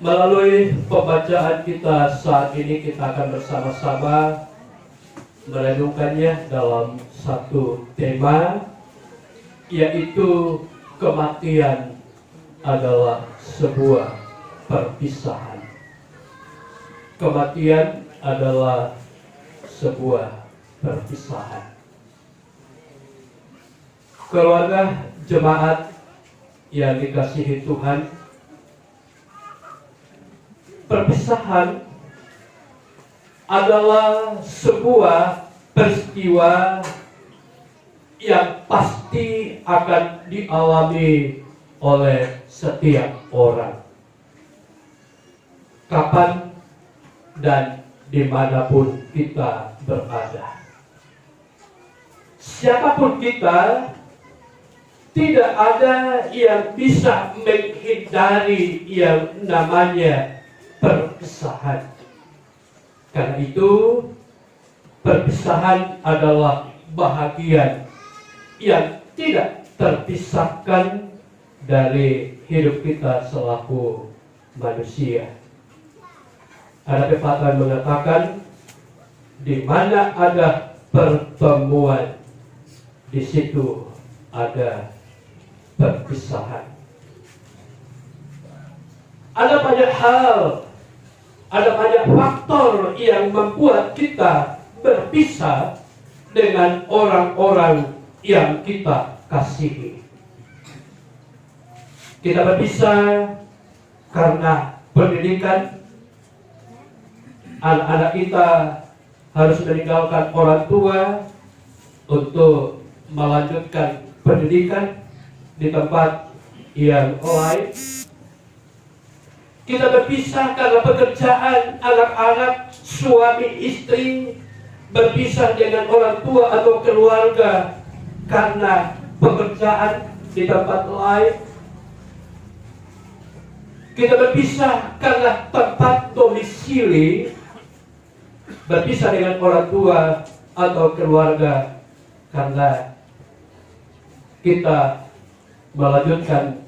Melalui pembacaan kita saat ini, kita akan bersama-sama merenungkannya dalam satu tema, yaitu kematian adalah sebuah perpisahan. Kematian adalah sebuah perpisahan. Keluarga jemaat yang dikasihi Tuhan, perpisahan adalah sebuah peristiwa yang pasti akan dialami oleh setiap orang, kapan dan dimanapun kita berada. Siapapun kita, tidak ada yang bisa menghindari yang namanya perpisahan. Karena itu, perpisahan adalah bahagian yang tidak terpisahkan dari hidup kita selaku manusia. Ada pepatah mengatakan, di mana ada pertemuan, di situ ada perpisahan. Ada banyak hal, ada banyak faktor yang membuat kita berpisah dengan orang-orang yang kita kasihi. Kita berpisah karena pendidikan. Anak-anak kita harus meninggalkan orang tua untuk melanjutkan pendidikan di tempat yang lain. Kita berpisah karena pekerjaan, anak-anak, suami, istri, berpisah dengan orang tua atau keluarga karena pekerjaan di tempat lain. Kita berpisah karena tempat domisili, berpisah dengan orang tua atau keluarga karena kita melanjutkan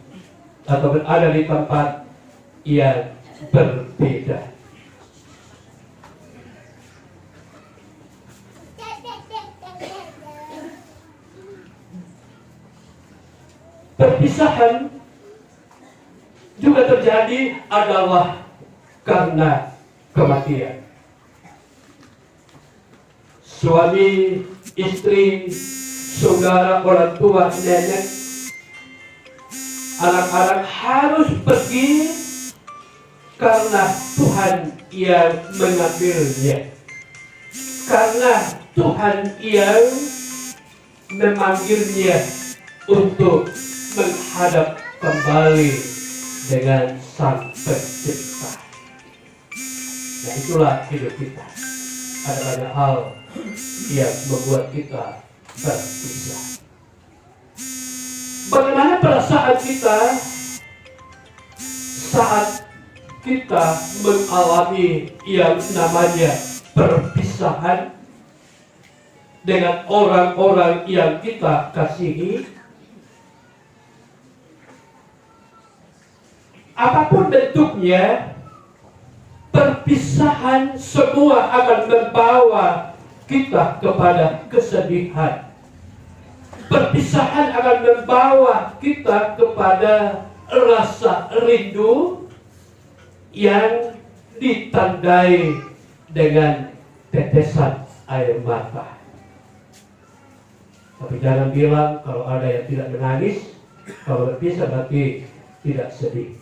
atau berada di tempat yang berbeda. Perpisahan juga terjadi adalah karena kematian. Suami, istri, saudara, orang tua, nenek, anak-anak harus pergi karena Tuhan yang mengambilnya. Karena Tuhan yang memanggilnya untuk menghadap kembali dengan Sang Pencipta. Nah, itulah hidup kita. Ada banyak hal yang membuat kita berpisah. Bagaimana perasaan kita saat kita mengalami yang namanya perpisahan dengan orang-orang yang kita kasihi? Apapun bentuknya, perpisahan semua akan membawa kita kepada kesedihan. Perpisahan akan membawa kita kepada rasa rindu yang ditandai dengan tetesan air mata. Tapi jangan bilang kalau ada yang tidak menangis, kalau berpisah berarti tidak sedih.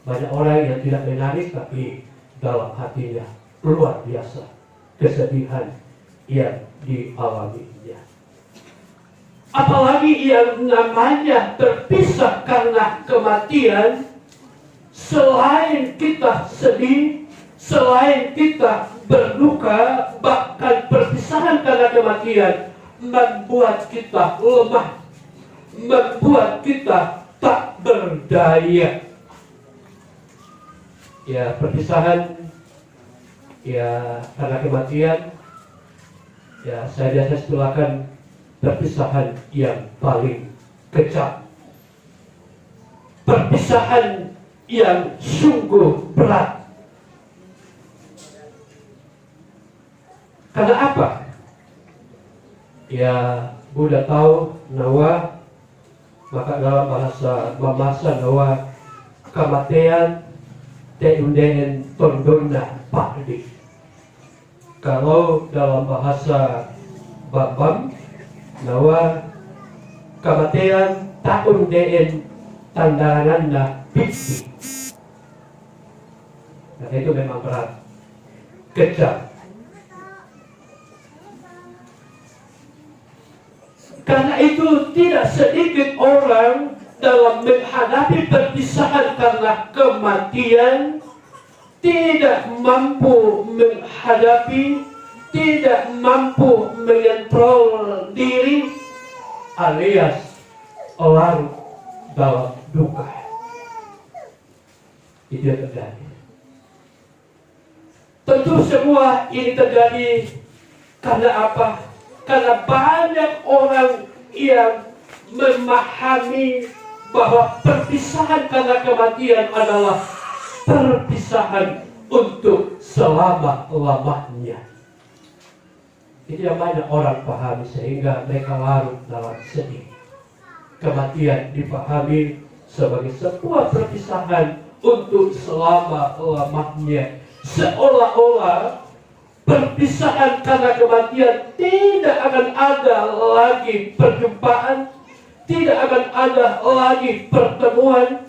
Banyak orang yang tidak menangis tapi dalam hatinya luar biasa kesedihan yang dialaminya. Apalagi yang namanya terpisah karena kematian, selain kita sedih, selain kita berduka, bahkan perpisahan karena kematian membuat kita lemah, membuat kita tak berdaya. Ya, perpisahan ya karena kematian, ya saya biasa istilahkan perpisahan yang paling kejam. Perpisahan yang sungguh berat. Karena apa? Ya, Buddha tahu Nawa, maka dalam bahasa Nawa kematian teundeen tondona pakdi. Kalau dalam bahasa Babam Nawa kematian taundeen tandanganna pikti. Nah, itu memang berat, kejam. Karena itu tidak sedikit orang dalam menghadapi perpisahan karena kematian tidak mampu menghadapi, tidak mampu mengontrol diri, alias larut dalam duka. Itu yang terjadi. Tentu semua ini terjadi karena apa? Karena banyak orang yang memahami bahwa perpisahan karena kematian adalah perpisahan untuk selama-lamanya. Itu yang banyak orang pahami sehingga mereka larut dalam sedih. Kematian dipahami sebagai sebuah perpisahan untuk selama-lamanya. Seolah-olah perpisahan karena kematian tidak akan ada lagi perjumpaan, tidak akan ada lagi pertemuan,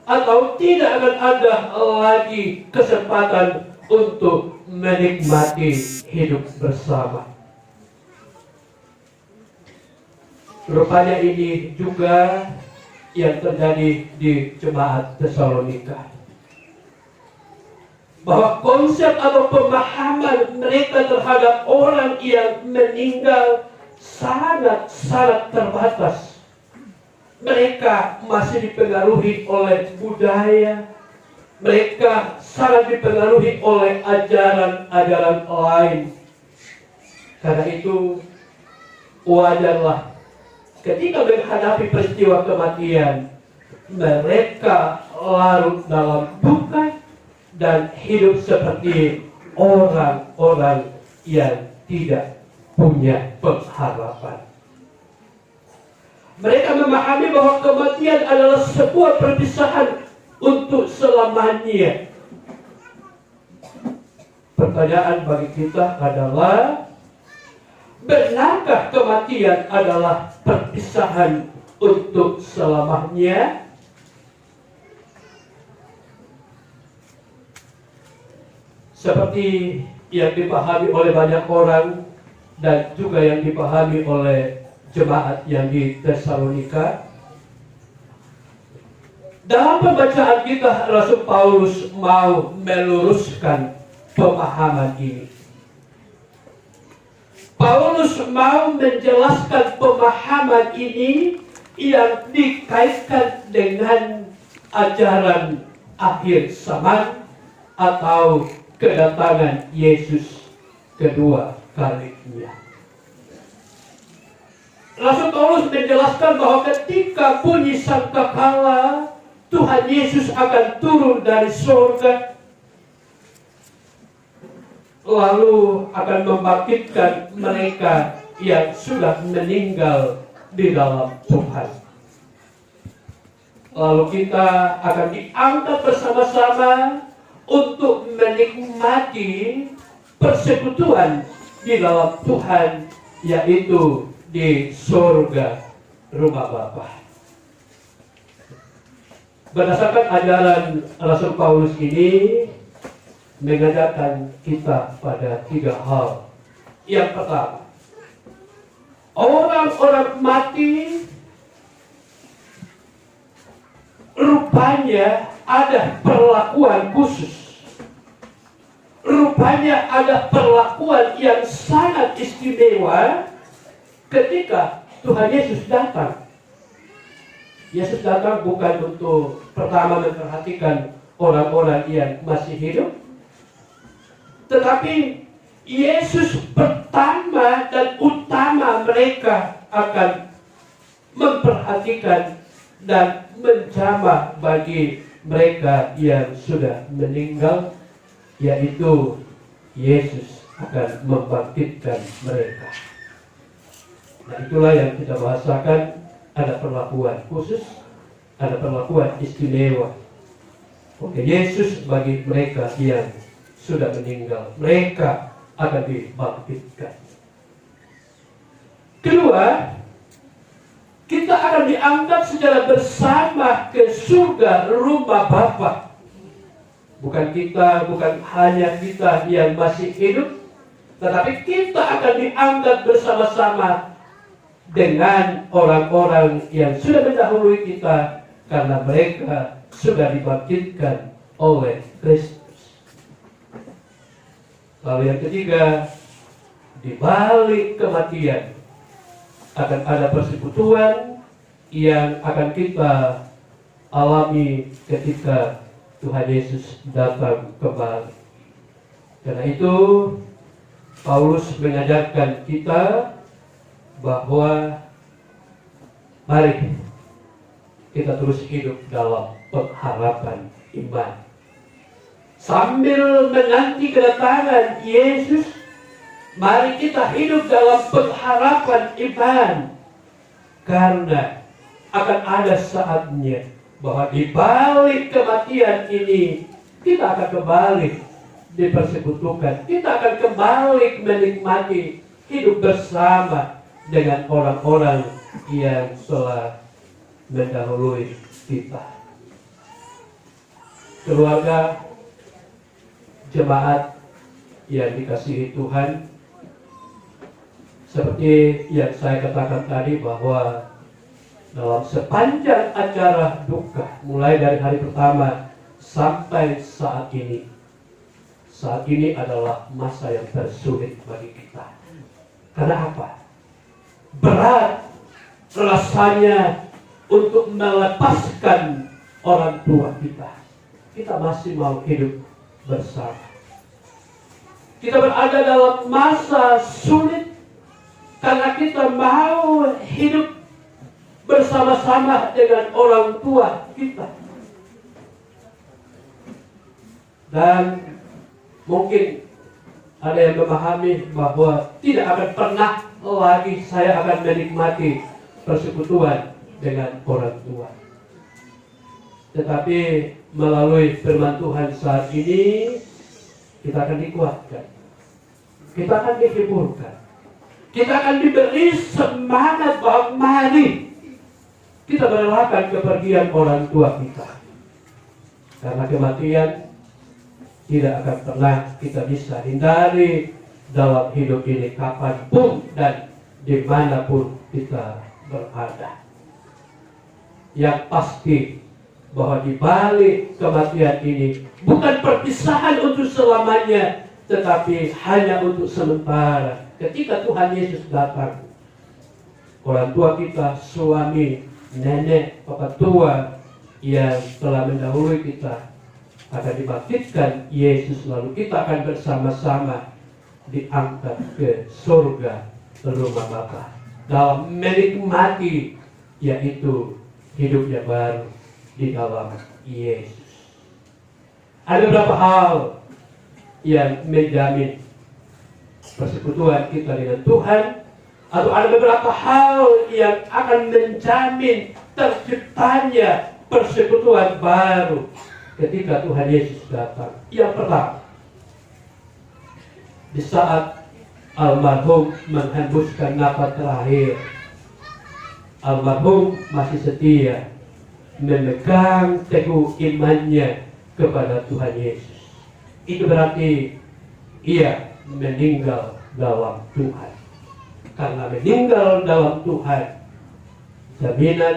atau tidak akan ada lagi kesempatan untuk menikmati hidup bersama. Rupanya ini juga yang terjadi di jemaat Tesalonika. Bahwa konsep atau pemahaman mereka terhadap orang yang meninggal sangat-sangat terbatas. Mereka masih dipengaruhi oleh budaya. Mereka sangat dipengaruhi oleh ajaran-ajaran lain. Karena itu wajarlah ketika menghadapi peristiwa kematian, mereka larut dalam duka dan hidup seperti orang-orang yang tidak punya pengharapan. Mereka memahami bahwa kematian adalah sebuah perpisahan untuk selamanya. Pertanyaan bagi kita adalah, benarkah kematian adalah perpisahan untuk selamanya? Seperti yang dipahami oleh banyak orang dan juga yang dipahami oleh jemaat yang di Tesalonika. Dalam pembacaan kita, Rasul Paulus mau meluruskan pemahaman ini. Paulus mau menjelaskan pemahaman ini yang dikaitkan dengan ajaran akhir zaman atau kedatangan Yesus kedua kalinya. Rasul Paulus menjelaskan bahwa ketika bunyi sangkakala Tuhan Yesus akan turun dari surga, lalu akan membangkitkan mereka yang sudah meninggal di dalam Tuhan. Lalu kita akan diangkat bersama-sama untuk menikmati persekutuan di dalam Tuhan, yaitu di surga rumah Bapa. Berdasarkan ajaran Rasul Paulus ini mengajarkan kita pada 3 hal. Yang pertama, orang-orang mati rupanya ada perlakuan khusus. Rupanya ada perlakuan yang sangat istimewa ketika Tuhan Yesus datang. Yesus datang bukan untuk pertama memperhatikan orang-orang yang masih hidup, tetapi Yesus pertama dan utama mereka akan memperhatikan dan menjamah bagi mereka yang sudah meninggal, yaitu Yesus akan membangkitkan mereka. Nah, itulah yang kita bahasakan, ada perlakuan khusus, ada perlakuan istimewa oleh Yesus bagi mereka yang sudah meninggal. Mereka akan dibangkitkan. Kedua, kita akan dianggap secara bersama ke surga rumah Bapa. Bukan hanya kita yang masih hidup, tetapi kita akan dianggap bersama-sama dengan orang-orang yang sudah mendahului kita, karena mereka sudah dibangkitkan oleh Kristus. Lalu yang ketiga, di balik kematian akan ada persekutuan yang akan kita alami ketika Tuhan Yesus datang kembali. Karena itu Paulus mengajarkan kita bahwa mari kita terus hidup dalam pengharapan iman. Sambil menanti kedatangan Yesus, mari kita hidup dalam pengharapan iman. Karena akan ada saatnya bahwa di balik kematian ini kita akan kembali dipersekutukan. Kita akan kembali menikmati hidup bersama dengan orang-orang yang telah mendahului kita. Keluarga, jemaat yang dikasihi Tuhan, seperti yang saya katakan tadi bahwa dalam sepanjang acara duka, mulai dari hari pertama sampai saat ini adalah masa yang tersulit bagi kita. Karena apa? Berat rasanya untuk melepaskan orang tua kita. Kita masih mau hidup bersama. Kita berada dalam masa sulit karena kita mau hidup bersama-sama dengan orang tua kita. Dan mungkin ada yang memahami bahwa tidak akan pernah lagi saya akan menikmati persekutuan dengan orang tua. Tetapi melalui firman Tuhan saat ini, kita akan dikuatkan, kita akan dihiburkan, kita akan diberi semangat bahwa mari kita merelakan kepergian orang tua kita. Karena kematian tidak akan pernah kita bisa hindari dalam hidup ini, kapanpun dan dimanapun kita berada. Yang pasti bahwa di balik kematian ini bukan perpisahan untuk selamanya, tetapi hanya untuk sementara. Ketika Tuhan Yesus datang, orang tua kita, suami, nenek, papa tua yang telah mendahului kita akan dibangkitkan Yesus, lalu kita akan bersama-sama diangkat ke surga rumah Bapa dalam menikmati yaitu hidup yang baru di dalam Yesus. Ada beberapa hal yang menjamin persekutuan kita dengan Tuhan, atau ada beberapa hal yang akan menjamin terciptanya persekutuan baru ketika Tuhan Yesus datang. Yang pertama, di saat almarhum menghembuskan nafas terakhir, almarhum masih setia memegang teguh imannya kepada Tuhan Yesus. Itu berarti ia meninggal dalam Tuhan. Karena meninggal dalam Tuhan, jaminan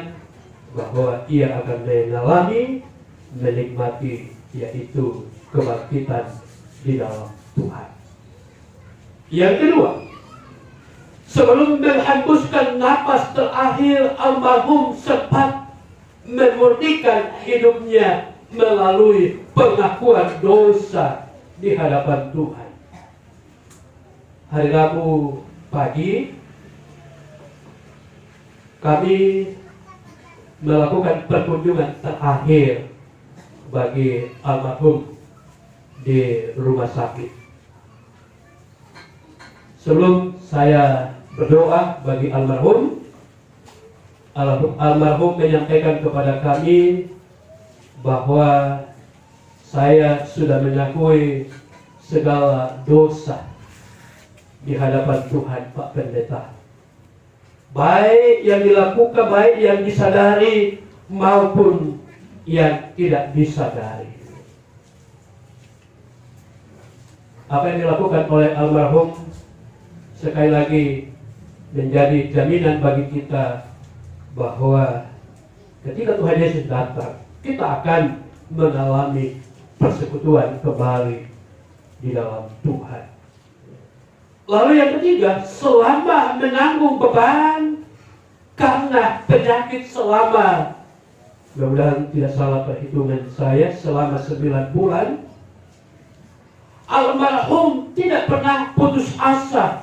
bahwa ia akan mengalami, menikmati yaitu kebangkitan di dalam Tuhan. Yang kedua, sebelum menghembuskan napas terakhir, almarhum sempat memurnikan hidupnya melalui pengakuan dosa di hadapan Tuhan. Hari Rabu pagi kami melakukan perkunjungan terakhir bagi almarhum di rumah sakit. Sebelum saya berdoa bagi almarhum menyampaikan kepada kami bahwa saya sudah mengakui segala dosa di hadapan Tuhan, Pak Pendeta. Baik yang dilakukan, baik yang disadari maupun yang tidak disadari. Apa yang dilakukan oleh almarhum sekali lagi menjadi jaminan bagi kita bahwa ketika Tuhan Yesus datang, kita akan mengalami persekutuan kembali di dalam Tuhan. Lalu yang ketiga, selama menanggung beban karena penyakit selama, mudah-mudahan tidak salah perhitungan saya, selama 9 bulan, almarhum tidak pernah putus asa,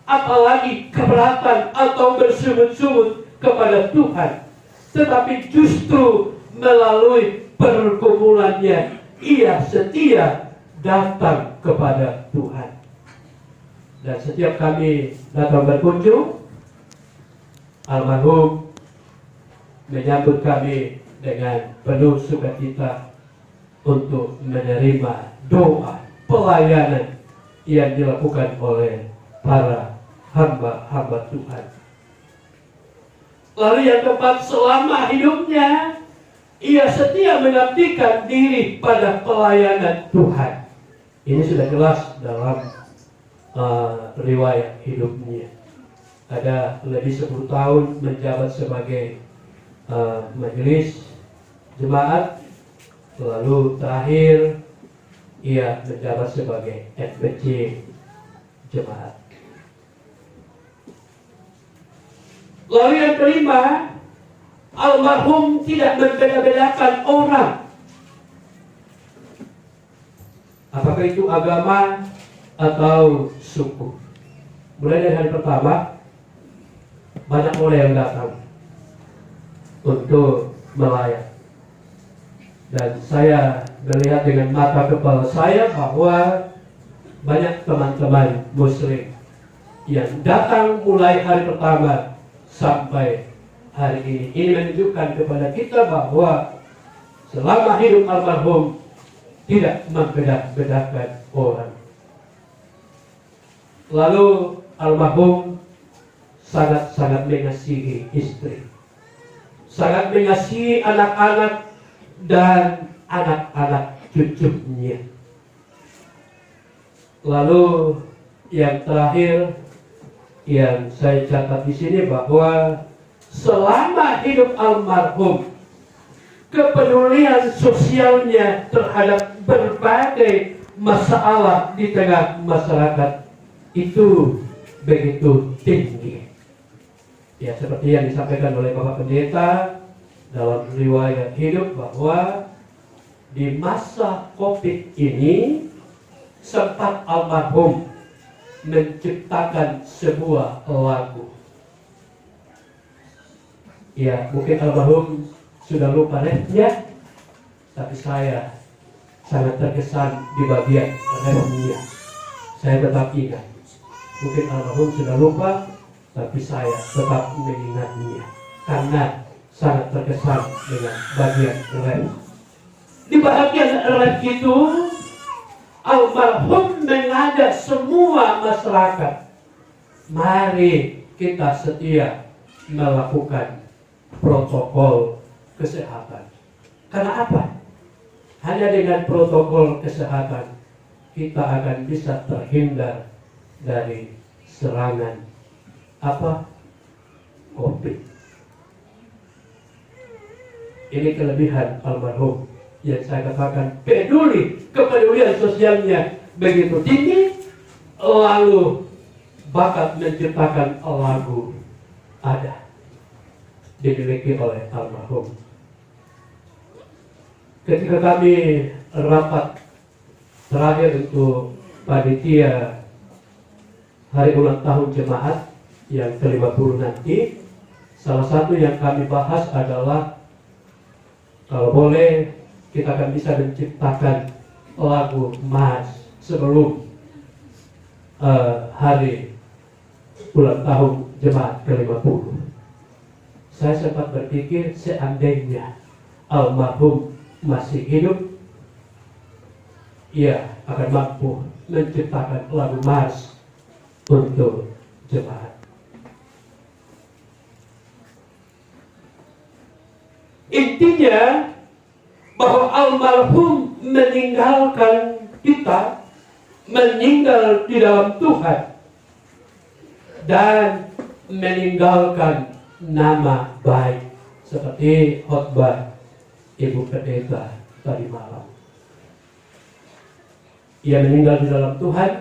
apalagi keberatan atau bersungut-sungut kepada Tuhan, tetapi justru melalui pergumulannya ia setia datang kepada Tuhan. Dan setiap kami datang berkunjung, almarhum menyambut kami dengan penuh sukacita untuk menerima doa pelayanan yang dilakukan oleh para hamba-hamba Tuhan. Lalu yang keempat, selama hidupnya ia setia mengabdikan diri pada pelayanan Tuhan. Ini sudah jelas dalam riwayat hidupnya. Ada lebih 10 tahun menjabat sebagai majelis jemaat, lalu terakhir ia menjabat sebagai FBC jemaat. Lalu yang kelima, almarhum tidak membeda-bedakan orang, apakah itu agama atau suku. Mulai dari hari pertama, banyak orang yang datang untuk melayat. Dan saya melihat dengan mata kepala saya bahwa banyak teman-teman muslim yang datang mulai hari pertama sampai hari ini. Ini menunjukkan kepada kita bahwa selama hidup almarhum tidak membeda-bedakan orang. Lalu almarhum sangat-sangat mengasihi istri, sangat mengasihi anak-anak dan anak-anak cucunya. Lalu yang terakhir yang saya catat di sini bahwa selama hidup almarhum, kepedulian sosialnya terhadap berbagai masalah di tengah masyarakat itu begitu tinggi. Ya, seperti yang disampaikan oleh Bapak Pendeta dalam riwayat hidup bahwa di masa COVID ini sempat almarhum menciptakan sebuah lagu. Ya, mungkin almarhum sudah lupa refnya, tapi saya sangat terkesan di bagian refnya. Saya tetap ingat. Mungkin almarhum sudah lupa, tapi saya tetap mengingatnya karena sangat terkesan dengan bagian ref. Di bagian ref itu, almarhum mengajak semua masyarakat, mari kita setia melakukan protokol kesehatan. Karena apa? Hanya dengan protokol kesehatan kita akan bisa terhindar dari serangan COVID. Ini kelebihan almarhum yang saya katakan, kepedulian sosialnya begitu tinggi, lalu bakat menciptakan lagu ada, dimiliki oleh almarhum. Ketika kami rapat terakhir untuk panitia hari ulang tahun jemaat yang ke-50 nanti, salah satu yang kami bahas adalah kalau boleh kita akan bisa menciptakan lagu mas sebelum hari ulang tahun jemaat ke-50. Saya sempat berpikir seandainya almarhum masih hidup, ia akan mampu menciptakan lagu mars untuk jemaat. Intinya bahwa almarhum meninggalkan kita, meninggal di dalam Tuhan, dan meninggalkan nama baik seperti khotbah Ibu Pendeta tadi malam. Ia meninggal di dalam Tuhan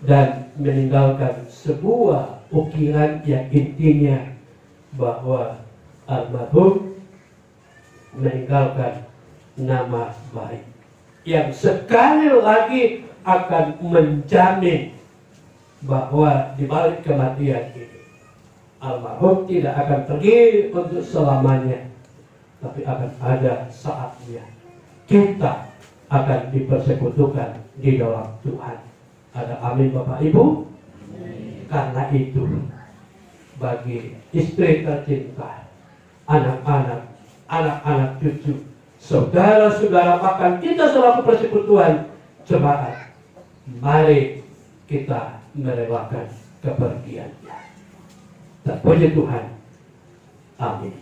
dan meninggalkan sebuah ukiran yang intinya bahwa almarhum meninggalkan nama baik yang sekali lagi akan menjamin bahwa di balik kematian ini almarhum tidak akan pergi untuk selamanya, tapi akan ada saatnya kita akan dipersekutukan di dalam Tuhan. Ada amin Bapak Ibu? Karena itu bagi istri tercinta, anak-anak cucu, saudara-saudara, bahkan kita selaku persekutuan jemaat, mari kita merelakan kepergiannya. Dan puji Tuhan. Amin.